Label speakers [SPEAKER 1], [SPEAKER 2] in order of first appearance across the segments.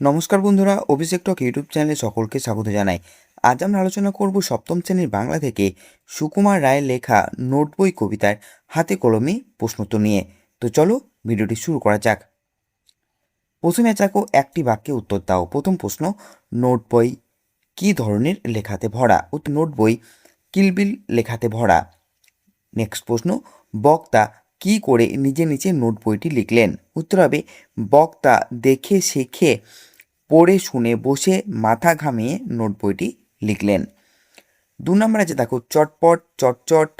[SPEAKER 1] নমস্কার বন্ধুরা, অভিষেক টক ইউটিউব চ্যানেলে সকলকে স্বাগত জানাই। আজ আমরা আলোচনা করব সপ্তম শ্রেণীর বাংলা থেকে সুকুমার রায়ের লেখা নোট বই কবিতার হাতে কলমে প্রশ্নোত্তর নিয়ে। তো চলো ভিডিওটি শুরু করা যাক। প্রথমে চাকো একটি বাক্যে উত্তর দাও। প্রথম প্রশ্ন, নোট বই কী ধরনের লেখাতে ভরা? নোট বই কিলবিল লেখাতে ভরা। নেক্সট প্রশ্ন, বক্তা কি করে নিজে নিজে নোট বইটি লিখলেন? উত্তর হবে, বক্তা দেখে শিখে পড়ে শুনে বসে মাথা ঘামিয়ে নোট বইটি লিখলেন। 2 নম্বর আছে দেখো, চটপট, চটচট,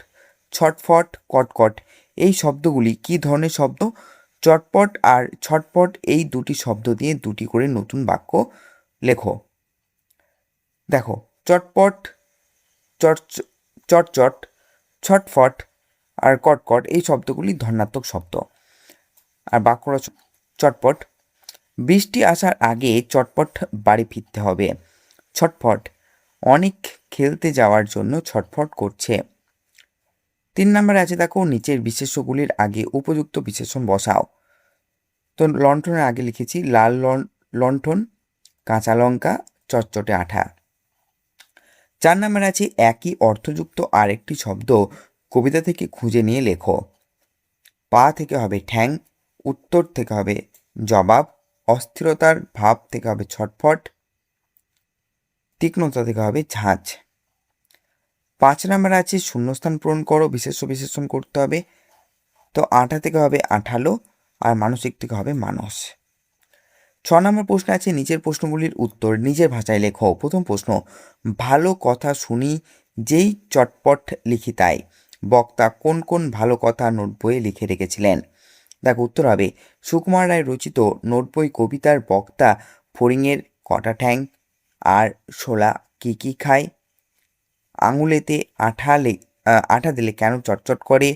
[SPEAKER 1] ছটফট, কটকট এই শব্দগুলি কি ধরনের শব্দ? চটপট আর ছটপট এই দুটি শব্দ দিয়ে দুটি করে নতুন বাক্য লেখো। দেখো, চটপট, চটচট, ছটফট আর কটকট এই শব্দগুলি ধনাত্মক শব্দ। আর বাক্য চটপট, বৃষ্টি আসার আগে চটপট বাড়ি ফিরতে হবে। ছটফট, অনেক খেলতে যাওয়ার জন্য ছটফট করছে। 3 নম্বরে আছে দেখো, নিচের বিশেষ্যগুলির আগে উপযুক্ত বিশেষণ বসাও। তো লণ্ঠনের আগে লিখেছি লাল লণ্ঠন, কাঁচা লঙ্কা, চটচটে আঠা। 4 নম্বরে আছে একই অর্থযুক্ত আরেকটি শব্দ কবিতা থেকে খুঁজে নিয়ে লেখো। পা থেকে হবে ঠ্যাং, উত্তর থেকে হবে জবাব, অস্থিরতার ভাব থেকে হবে ছটফট, তীক্ষ্ণতা থেকে হবে ঝাঁঝ। 5 নম্বরে আছে শূন্যস্থান পূরণ করো, বিশেষণ করতে হবে। তো আঠা থেকে হবে আঠালো আর মানসিক থেকে হবে মানস। 6 নম্বর প্রশ্ন আছে নিচের প্রশ্নগুলির উত্তর নিজের ভাষায় লেখো। প্রথম প্রশ্ন, ভালো কথা শুনি যেই চটপট লিখি তাই। বক্তা কোন কোন ভালো কথা নোট বইয়ে লিখে রেখেছিলেন? দেখো, উত্তর হবে সুকুমার রায় রচিত নোট বই কবিতার বক্তা ফড়িংয়ের কটা ঠ্যাং আর শোলা কি কি খায়, আঙুলেতে আঠা দিলে কেন চটচট করে,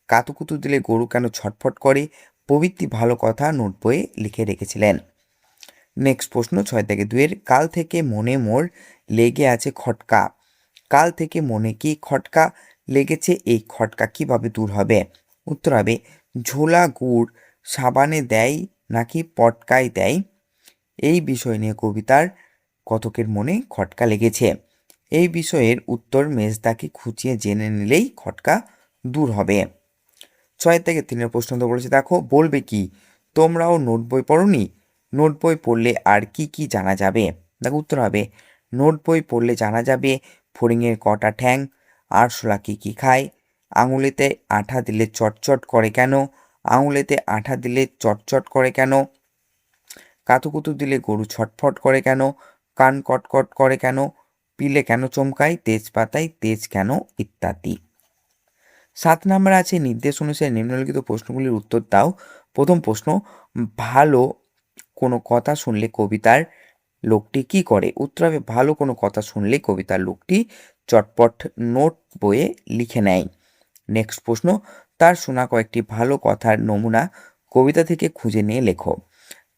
[SPEAKER 1] কাতুকুতু দিলে গরু কেন ছটফট করে প্রভৃতি ভালো কথা নোট বইয়ে লিখে রেখেছিলেন। নেক্সট প্রশ্ন 6 থেকে 2, কাল থেকে মনে মোর লেগে আছে খটকা। কাল থেকে মনে কি খটকা লেগেছে, এই খটকা কিভাবে দূর হবে? উত্তর হবে ঝোলা গুড় সাবানে দেয় নাকি পটকায় দেয়। এই বিষয় নিয়ে কবিতার কতকের মনে খটকা লেগেছে। এই বিষয়ের উত্তর মেজদাকে খুঁচিয়ে জেনে নিলেই খটকা দূর হবে। 6 থেকে 3 প্রশ্ন তো বলেছে, দেখো বলবে কি তোমরাও নোট বই পড়োনি? নোট বই পড়লে আর কি কি জানা যাবে? দেখো, উত্তর হবে নোট বই পড়লে জানা যাবে ফড়িংয়ের কটা ঠ্যাং, আরশোলা কি কি খায়, আঙুলেতে আঠা দিলে চটচট করে কেন, আঙুলেতে আঠা দিলে চটচট করে কেন, কাতুকুতু দিলে গরু ছটফট করে কেন, কান কটকট করে কেন, পিলে কেন চমকায়, তেজপাতায় তেজ কেন, ইত্যাদি। 7 নম্বর আছে নির্দেশ অনুসারে নিম্নলিখিত প্রশ্নগুলির উত্তর দাও। প্রথম প্রশ্ন, ভালো কোনো কথা শুনলে কবিতার লোকটি কি করে? উত্তর হবে ভালো কোনো কথা শুনলে কবিতার লোকটি চটপট নোট বইয়ে লিখে নেয়। নেক্সট প্রশ্ন, তার শোনা কয়েকটি ভালো কথার নমুনা কবিতা থেকে খুঁজে নিয়ে লেখো।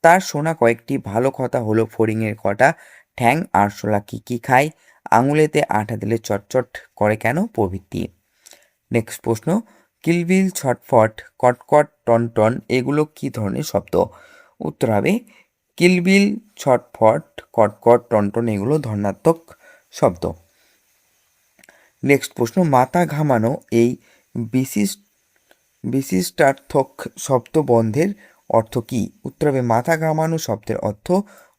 [SPEAKER 1] তার শোনা কয়েকটি ভালো কথা হলো ফড়িংয়ের কটা ঠ্যাং, আরশোলা কি কি খায়, আঙুলেতে আঠা দিলে চটচট করে কেন প্রভৃতি। নেক্সট প্রশ্ন, কিলবিল, ছটফট, কটকট, টনটন এগুলো কি ধরনের শব্দ? উত্তর হবে কিলবিল, ছটফট, কটকট, টনটন এগুলো ধনাত্মক শব্দ। নেক্সট প্রশ্ন, মাথা ঘামানো এই বিশিষ্টার্থক শব্দবন্ধের অর্থ কি? উত্তর হবে মাথা ঘামানো শব্দের অর্থ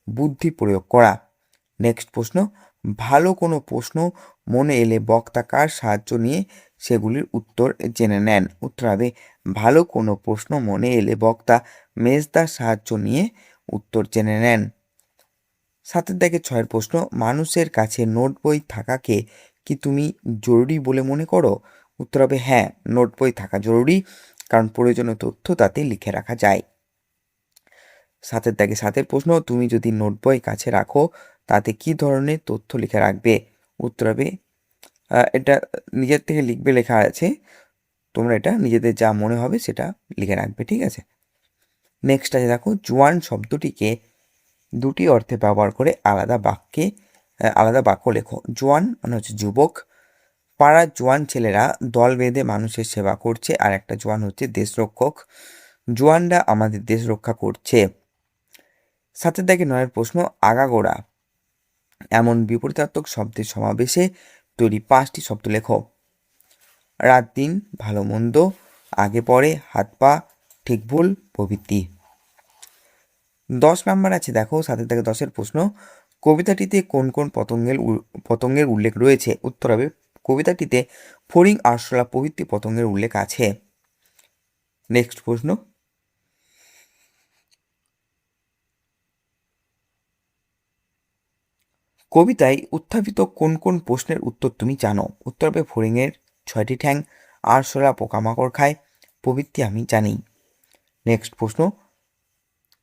[SPEAKER 1] বুদ্ধি প্রয়োগ করা। নেক্সট প্রশ্ন, ভালো কোনো প্রশ্ন মনে এলে বক্তা কার সাহায্য নিয়ে সেগুলির উত্তর জেনে নেন? উত্তর হবে ভালো কোনো প্রশ্ন মনে এলে বক্তা মেজদার সাহায্য নিয়ে উত্তর জেনে নেন। 7 থেকে 6 প্রশ্ন, মানুষের কাছে নোট বই থাকাকে কি তুমি জরুরি বলে মনে করো? উত্তর হবে হ্যাঁ, নোট বই থাকা জরুরি, কারণ প্রয়োজনীয় তথ্য তাতে লিখে রাখা যায়। 7 থেকে 7 প্রশ্ন, তুমি যদি নোট বই কাছে রাখো তাতে কি ধরনের তথ্য লিখে রাখবে? উত্তর হবে এটা নিজের থেকে লিখবে লেখা আছে, তোমরা এটা নিজেদের যা মনে হবে সেটা লিখে রাখবে, ঠিক আছে। নেক্সট আছে দেখো, জোয়ান শব্দটিকে দুটি অর্থে ব্যবহার করে আলাদা বাক্য লেখো। জোয়ান মানে হচ্ছে যুবক, পাড়ার জোয়ান ছেলেরা দল বেঁধে মানুষের সেবা করছে, আর একটা জোয়ান হচ্ছে দেশরক্ষক, জোয়ানরা আমাদের দেশ রক্ষা করছে। 7 দাগে 9 প্রশ্ন, আগাগোড়া এমন বিপরীতার্থক শব্দের সমাবেশে তৈরি 5টি শব্দ লেখো। রাত দিন, ভালো মন্দ, আগে পরে, হাত পা, ঠিক ভুল প্রভৃতি। 10 নাম্বার আছে দেখো, 7 থেকে 10 প্রশ্ন, কবিতাটিতে কোন কোন পতঙ্গের উল্লেখ রয়েছে? উত্তর হবে, কবিতাটিতে ফড়িং, আরশোলা প্রভৃতি পতঙ্গের উল্লেখ আছে। নেক্সট প্রশ্ন, কবিতায় উত্থাপিত কোন কোন প্রশ্নের উত্তর তুমি জানো? উত্তর হবে, ফড়িংয়ের 6টি ঠ্যাং, আরশোলা পোকামাকড় খায় প্রভৃতি আমি জানি। নেক্সট প্রশ্ন,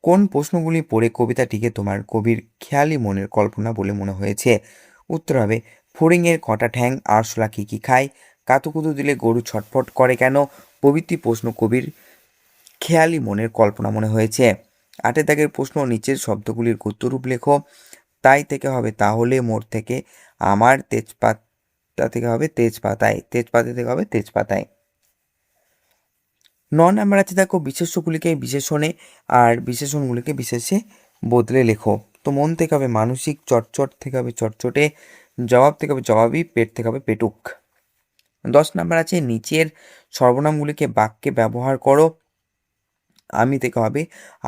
[SPEAKER 1] কোন প্রশ্নগুলি পড়ে কবিতাটিকে তোমার কবির খেয়ালি মনের কল্পনা বলে মনে হয়েছে? উত্তর হবে, ফড়িংয়ের কটা ঠ্যাং, আরশোলা কি কি খায়, কাতুকুতু দিলে গরু ছটফট করে কেন প্রভৃতি প্রশ্ন কবির খেয়ালি মনের কল্পনা মনে হয়েছে। 8 দাগের প্রশ্ন, নিচের শব্দগুলির গদ্যরূপ লেখো। তাই থেকে হবে তাহলে, মোড় থেকে আমার, তেজপাতা থেকে হবে তেজপাতায়, তেজপাতা থেকে হবে তেজপাতায়। 9 নাম্বার আছে দেখো, বিশেষ্যগুলিকে বিশেষণে আর বিশেষণগুলিকে বিশেষে বদলে লেখো। তো মন থেকে হবে মানসিক, চটচট থেকে হবে চটচটে, জবাব থেকে হবে জবাবি, পেট থেকে হবে পেটুক। 10 নাম্বার আছে, নিচের সর্বনামগুলিকে বাক্যে ব্যবহার করো। আমি থেকে হবে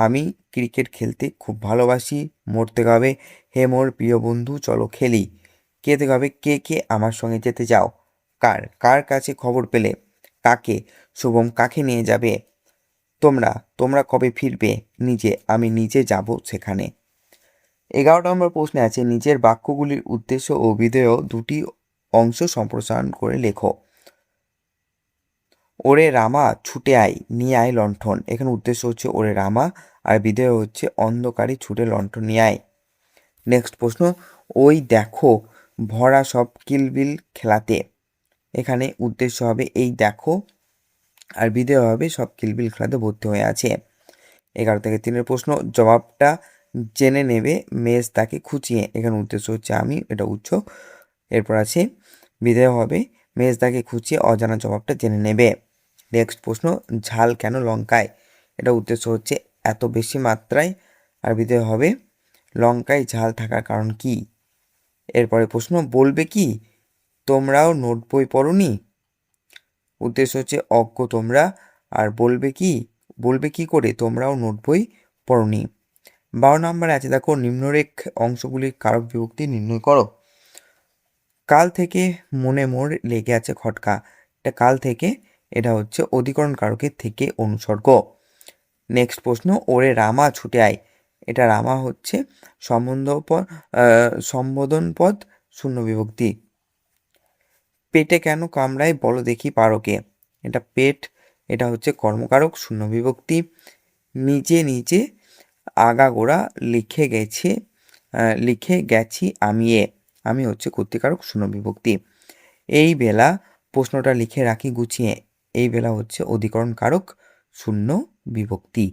[SPEAKER 1] আমি ক্রিকেট খেলতে খুব ভালোবাসি। মোর থেকে হবে হে মোর প্রিয় বন্ধু চলো খেলি। কে থেকে হবে কে কে আমার সঙ্গে যেতে চাও। কার, কার কাছে খবর পেলে। কাকে, শুভম কাকে নিয়ে যাবে। তোমরা, তোমরা কবে ফিরবে। নিজে, আমি নিজে যাব সেখানে। 11 নম্বর প্রশ্নে আছে, নিজের বাক্যগুলির উদ্দেশ্য ও বিধেয় দুটি অংশ সম্প্রসারণ করে লেখো। ওরে রামা ছুটে আয়, নিয়ে আয় লণ্ঠন। এখানে উদ্দেশ্য হচ্ছে ওরে রামা, আর বিধেয় হচ্ছে অন্ধকারে ছুটে লণ্ঠন নিয়ে আয়। নেক্সট প্রশ্ন, ওই দেখো ভরা সব কিলবিল খেলাতে। এখানে উদ্দেশ্য হবে এই দেখো, আর বিধেয় হবে সব কিলবিল খেলাতে ভর্তি হয়ে আছে। 11 থেকে 3 প্রশ্ন, জবাবটা জেনে নেবে মেজ তাকে খুঁচিয়ে। এখানে উদ্দেশ্য হচ্ছে আমি, এটা উচ্চ। এরপর আছে বিধেয় হবে মেজ তাকে খুঁচিয়ে অজানা জবাবটা জেনে নেবে। নেক্সট প্রশ্ন, ঝাল কেন লঙ্কায়। এটা উদ্দেশ্য হচ্ছে এত বেশি মাত্রায়, আর বিধেয় হবে লঙ্কায় ঝাল থাকার কারণ কি। এরপরে প্রশ্ন, বলবে কি তোমরাও নোট বই পড়োনি। উদ্দেশ্য হচ্ছে অজ্ঞ তোমরা, আর বলবে কি করে তোমরাও নোট বই পড়োনি। 12 নম্বরে আছে দেখো, নিম্নরেখ অংশগুলির কারক বিভক্তি নির্ণয় করো। কাল থেকে মনে মোর লেগে আছে খটকা। এটা কাল থেকে, এটা হচ্ছে অধিকরণ কারকের থেকে অনুসর্গ। নেক্সট প্রশ্ন, ওরে রামা ছুটে আয়। এটা রামা হচ্ছে সম্বোধন পদ শূন্য বিভক্তি। পেটে কেন কামড়ায় বলো দেখি পারোকে। এটা পেট, এটা হচ্ছে কর্মকারক শূন্য বিভক্তি। নিজে নিজে আগাগোড়া লিখে গেছি আমি হচ্ছে কর্তৃকারক শূন্য বিভক্তি। এই বেলা, প্রশ্নটা লিখে রাখি গুছিয়ে। এই বেলা হচ্ছে অধিকরণ কারক শূন্য বিভক্তি।